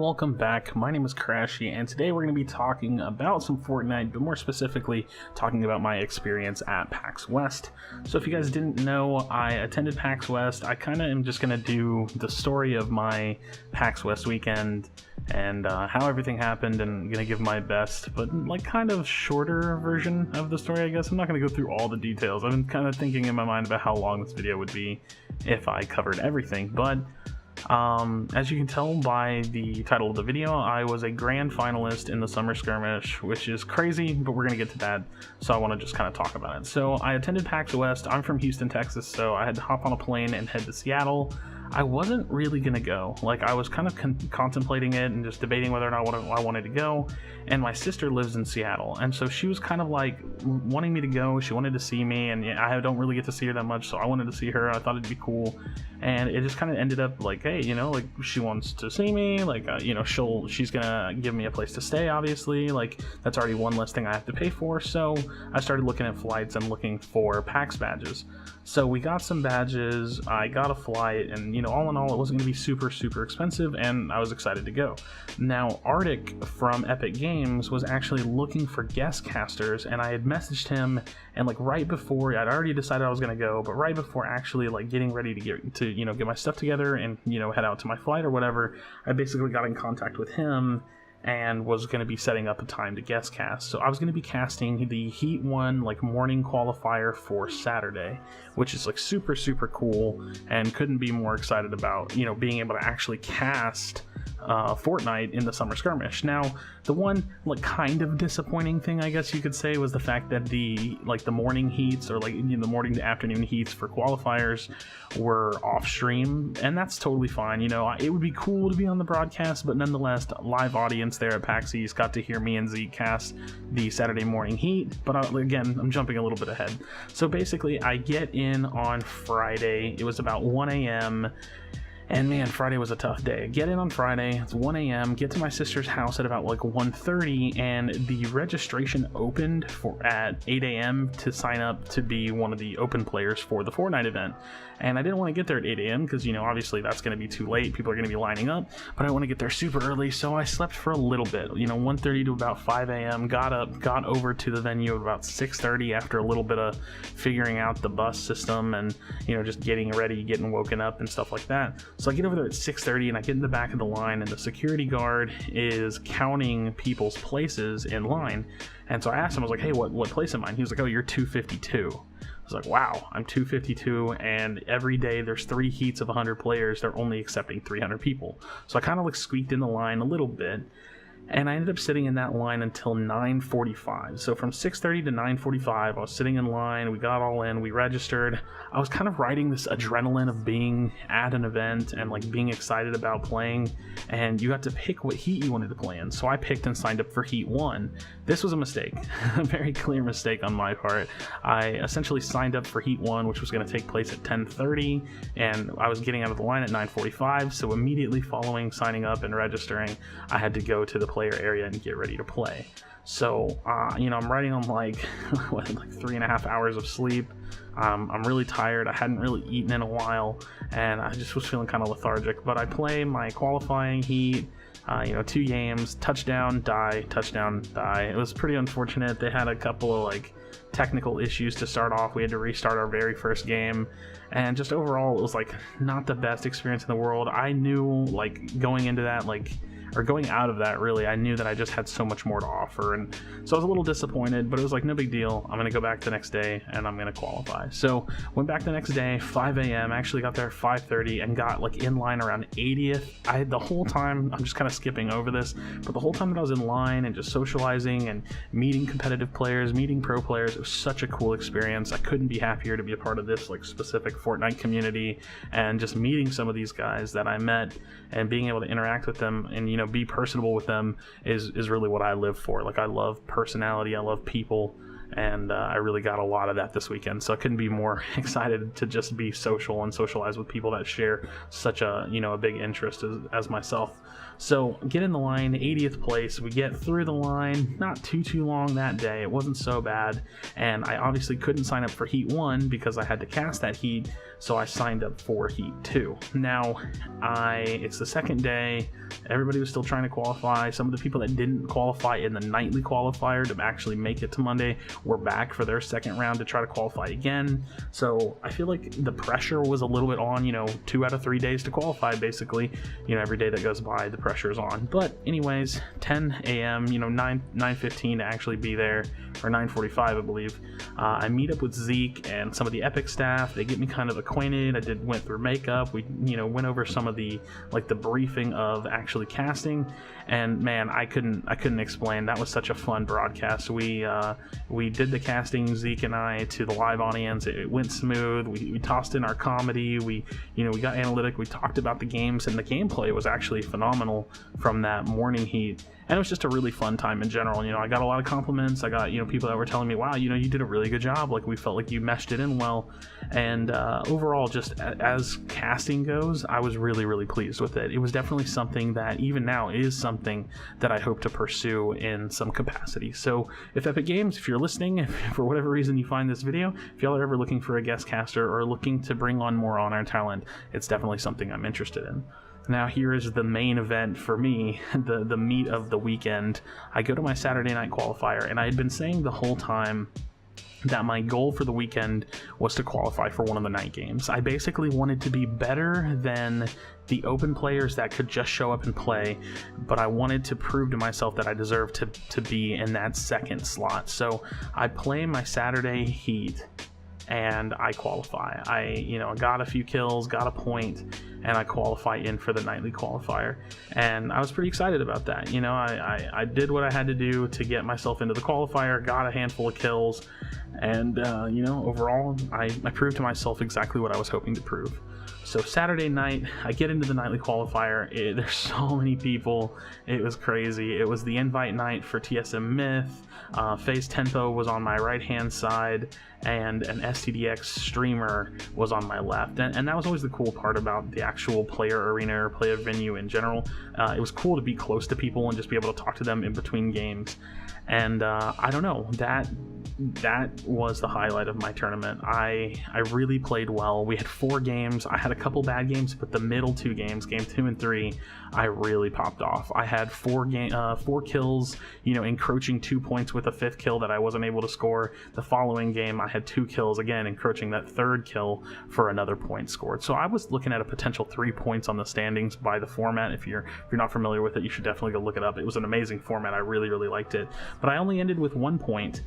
welcome back. My name is Crashy, and today we're going to be talking about some Fortnite, but more specifically talking about my experience at PAX West. So if you guys didn't know, I attended PAX West. I kind of am just going to do the story of my PAX West weekend and how everything happened, and going to give my best, but like kind of shorter version of the story, I guess. I'm not going to go through all the details. I've been kind of thinking in my mind about how long this video would be if I covered everything, but as you can tell by the title of the video, I was a grand finalist in the summer skirmish, which is crazy, but we're gonna get to that, so I want to just kind of talk about it. So I attended PAX West. I'm from Houston, Texas, so I had to hop on a plane and head to Seattle. I wasn't really gonna go. Like, I was kind of contemplating it and just debating whether or not I wanted to go, and my sister lives in Seattle, and so she was kind of like wanting me to go. She wanted to see me, and I don't really get to see her that much, so I wanted to see her. I thought it'd be cool, and it just kind of ended up like, hey, you know, like, she wants to see me, like, you know, she's gonna give me a place to stay, obviously. Like, that's already one less thing I have to pay for. So I started looking at flights and looking for PAX badges. So we got some badges, I got a flight, and, you know, all in all, it wasn't going to be super expensive, and I was excited to go. Now, Arctic from Epic Games was actually looking for guest casters, and I had messaged him, and like right before, I'd already decided I was going to go, but right before actually like getting ready to get my stuff together and, you know, head out to my flight or whatever, I basically got in contact with him and was going to be setting up a time to guest cast. So I was going to be casting the Heat 1 like morning qualifier for Saturday, which is like super cool, and couldn't be more excited about, you know, being able to actually cast Fortnite in the summer skirmish. Now, the one like kind of disappointing thing, I guess you could say, was the fact that the morning heats, or like, you know, the morning to afternoon heats for qualifiers were off stream, and that's totally fine. You know, it would be cool to be on the broadcast, but nonetheless, live audience there at PAX East got to hear me and Zeke cast the Saturday morning heat. But again, I'm jumping a little bit ahead. So basically, I get in on Friday. It was about 1 a.m. And man, Friday was a tough day. Get in on Friday, it's 1 a.m., get to my sister's house at about like 1:30, and the registration opened at 8 a.m. to sign up to be one of the open players for the Fortnite event. And I didn't want to get there at 8 a.m. because, you know, obviously that's going to be too late. People are going to be lining up, but I want to get there super early, so I slept for a little bit, you know, 1:30 to about 5 a.m., got over to the venue at about 6:30 after a little bit of figuring out the bus system and, you know, just getting ready, getting woken up and stuff like that. So I get over there at 6:30 and I get in the back of the line, and the security guard is counting people's places in line. And so I asked him, I was like, hey, what place am I? And he was like, oh, you're 252. I was like, wow, I'm 252, and every day there's 3 heats of 100 players. They're only accepting 300 people. So I kind of like squeaked in the line a little bit, and I ended up sitting in that line until 9:45. So from 6:30 to 9:45, I was sitting in line. We got all in, we registered. I was kind of riding this adrenaline of being at an event and like being excited about playing, and you got to pick what heat you wanted to play in. So I picked and signed up for Heat 1. This was a mistake, a very clear mistake on my part. I essentially signed up for Heat 1, which was going to take place at 10:30, and I was getting out of the line at 9:45. So immediately following signing up and registering, I had to go to the player area and get ready to play. So you know, I'm riding on like like 3.5 hours of sleep. I'm really tired. I hadn't really eaten in a while, and I just was feeling kind of lethargic. But I play my qualifying heat, you know, 2 games, touchdown, die, touchdown, die. It was pretty unfortunate. They had a couple of like technical issues to start off. We had to restart our very first game, and just overall, it was like not the best experience in the world. I knew, like, going into that, like, or going out of that, really, I knew that I just had so much more to offer, and so I was a little disappointed, but it was like, no big deal. I'm gonna go back the next day and I'm gonna qualify. So went back the next day, 5 a.m. actually got there at 5:30 and got like in line around 80th. I had the whole time, I'm just kind of skipping over this, but the whole time that I was in line and just socializing and meeting competitive players, meeting pro players, it was such a cool experience. I couldn't be happier to be a part of this like specific Fortnite community, and just meeting some of these guys that I met and being able to interact with them and, you know, be personable with them is really what I live for. Like, I love personality, I love people, and I really got a lot of that this weekend. So I couldn't be more excited to just be social and socialize with people that share such a, you know, a big interest as myself. So get in the line, 80th place. We get through the line, not too long that day. It wasn't so bad, and I obviously couldn't sign up for Heat 1 because I had to cast that heat, so I signed up for Heat 2. Now, it's the second day. Everybody was still trying to qualify. Some of the people that didn't qualify in the nightly qualifier to actually make it to Monday were back for their second round to try to qualify again. So I feel like the pressure was a little bit on, 2 out of 3 days to qualify, basically. Every day that goes by, the pressure is on. But anyways, 10 a.m., 9:15 to actually be there, or 9:45, I believe. I meet up with Zeke and some of the Epic staff. They get me kind of acquainted. I went through makeup. We, went over some of the briefing of actually casting, and man, I couldn't explain. That was such a fun broadcast. We did the casting, Zeke and I, to the live audience. It went smooth. We tossed in our comedy. We got analytic. We talked about the games, and the gameplay was actually phenomenal from that morning heat. And it was just a really fun time in general. I got a lot of compliments. I got, people that were telling me, wow, you did a really good job. Like, we felt like you meshed it in well. And overall, just as casting goes, I was really, really pleased with it. It was definitely something that even now is something that I hope to pursue in some capacity. So if Epic Games, if you're listening, if for whatever reason you find this video, if y'all are ever looking for a guest caster or looking to bring on more on-air talent, it's definitely something I'm interested in. Now here is the main event for me, the meat of the weekend. I go to my Saturday night qualifier, and I had been saying the whole time that my goal for the weekend was to qualify for one of the night games. I basically wanted to be better than the open players that could just show up and play, but I wanted to prove to myself that I deserved to be in that second slot. So I play my Saturday heat, and I qualify. I got a few kills, got a point, and I qualify in for the nightly qualifier. And I was pretty excited about that. I did what I had to do to get myself into the qualifier, got a handful of kills, and overall, I proved to myself exactly what I was hoping to prove. So Saturday night, I get into the nightly qualifier. There's so many people. It was crazy. It was the invite night for TSM Myth. FaZe Tempo was on my right-hand side, and an STDX streamer was on my left. And that was always the cool part about the actual player arena or player venue in general. It was cool to be close to people and just be able to talk to them in between games. And I don't know, that was the highlight of my tournament. I really played well. We had 4 games. I had a couple bad games, but the middle 2 games, game 2 and 3, I really popped off. I had 4 kills, encroaching 2 points with a 5th kill that I wasn't able to score. The following game, I had 2 kills, again encroaching that 3rd kill for another point scored. So I was looking at a potential 3 points on the standings by the format. If you're not familiar with it, you should definitely go look it up. It was an amazing format. I really, really liked it. But I only ended with 1 point.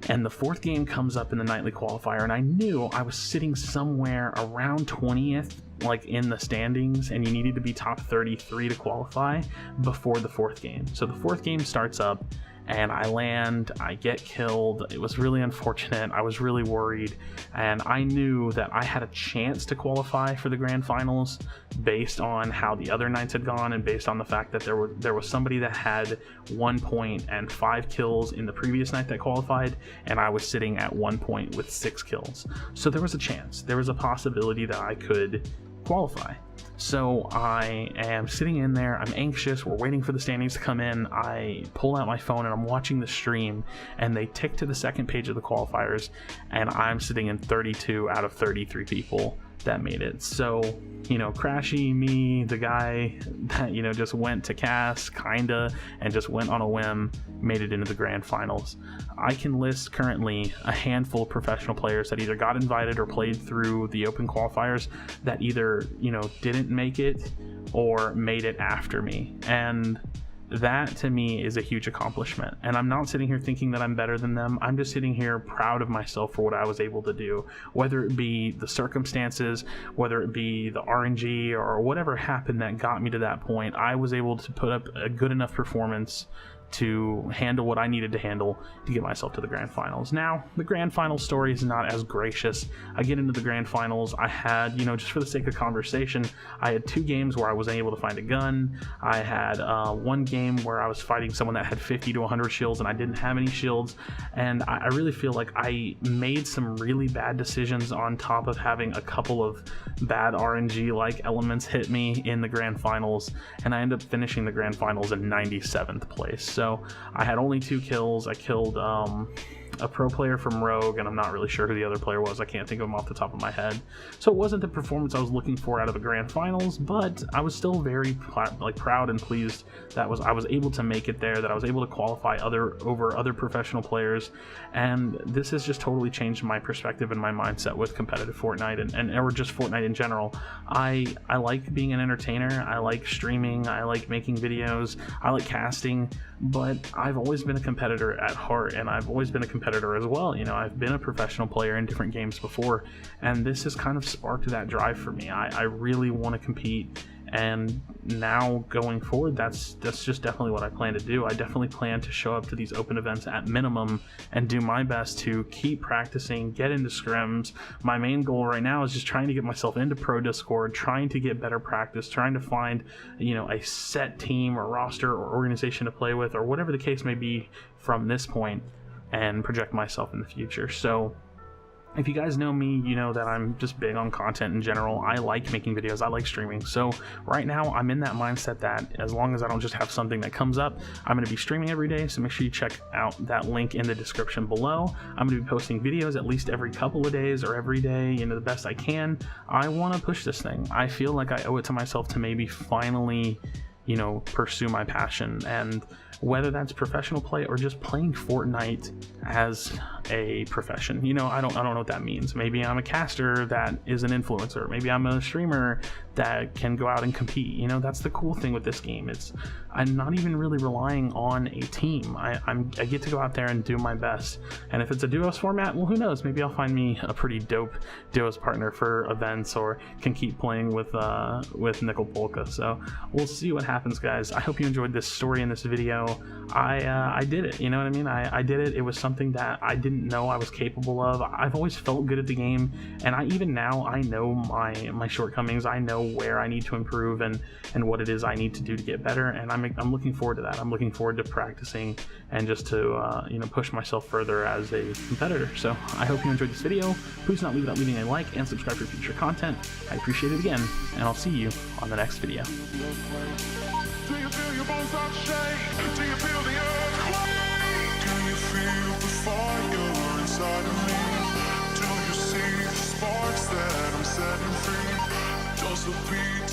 And the 4th game comes up in the nightly qualifier, and I knew I was sitting somewhere around 20th, like in the standings, and you needed to be top 33 to qualify before the 4th game. So the 4th game starts up, and I land, I get killed. It was really unfortunate. I was really worried, and I knew that I had a chance to qualify for the grand finals based on how the other nights had gone, and based on the fact that there was somebody that had 1 point and 5 kills in the previous night that qualified, and I was sitting at 1 point with 6 kills. So there was a chance. There was a possibility that I could qualify. So I am sitting in there, I'm anxious, we're waiting for the standings to come in. I pull out my phone and I'm watching the stream, and they tick to the second page of the qualifiers, and I'm sitting in 32 out of 33 people that made it. So, Crashy, me, the guy that, just went to cast, kinda, and just went on a whim, made it into the grand finals. I can list currently a handful of professional players that either got invited or played through the open qualifiers that either, didn't make it or made it after me. And that to me is a huge accomplishment, and I'm not sitting here thinking that I'm better than them. I'm just sitting here proud of myself for what I was able to do, whether it be the circumstances, whether it be the RNG, or whatever happened that got me to that point. I was able to put up a good enough performance to handle what I needed to handle to get myself to the grand finals. Now, the grand finals story is not as gracious. I get into the grand finals, I had, you know, just for the sake of conversation, I had 2 games where I wasn't able to find a gun. I had 1 game where I was fighting someone that had 50 to 100 shields and I didn't have any shields, and I really feel like I made some really bad decisions on top of having a couple of bad RNG like elements hit me in the grand finals, and I ended up finishing the grand finals in 97th place. So I had only 2 kills. I killed a pro player from Rogue, and I'm not really sure who the other player was. I can't think of him off the top of my head. So it wasn't the performance I was looking for out of the grand finals, but I was still very proud and pleased that I was able to make it there, that I was able to qualify over other professional players, and this has just totally changed my perspective and my mindset with competitive Fortnite and or just Fortnite in general. I like being an entertainer. I like streaming. I like making videos. I like casting, but I've always been a competitor at heart, and I've always been a competitor as well. You know, I've been a professional player in different games before, and this has kind of sparked that drive for me. I really want to compete, and now going forward, that's just definitely what I plan to do. I definitely plan to show up to these open events at minimum and do my best to keep practicing, get into scrims. My main goal right now is just trying to get myself into Pro Discord, trying to get better practice, trying to find, you know, a set team or roster or organization to play with, or whatever the case may be from this point, and project myself in the future. So if you guys know me, you know that I'm just big on content in general. I like making videos, I like streaming. So right now I'm in that mindset that as long as I don't just have something that comes up, I'm going to be streaming every day. So make sure you check out that link in the description below. I'm going to be posting videos at least every couple of days or every day, you know, the best I can. I want to push this thing. I feel like I owe it to myself to maybe finally, you know, pursue my passion, and whether that's professional play or just playing Fortnite as a profession. You know, I don't know what that means. Maybe I'm a caster that is an influencer. Maybe I'm a streamer that can go out and compete. You know, that's the cool thing with this game. I'm not even really relying on a team. I get to go out there and do my best. And if it's a duos format, well, who knows? Maybe I'll find me a pretty dope duos partner for events, or can keep playing with Nickel Polka. So we'll see what happens, guys. I hope you enjoyed this story in this video. I did it, you know what I mean? I did it. It was something that I didn't know I was capable of. I've always felt good at the game, and even now I know my shortcomings. I know where I need to improve and what it is I need to do to get better, and I'm looking forward to that. I'm looking forward to practicing and just to you know, push myself further as a competitor. So I hope you enjoyed this video. Please not leave without leaving a like and subscribe for future content. I appreciate it again, and I'll see you on the next video. Do you feel your bones start to shake? Do you feel the earthquake? Do you feel the fire inside of me? Do you see the sparks that I'm setting free? Just a beat.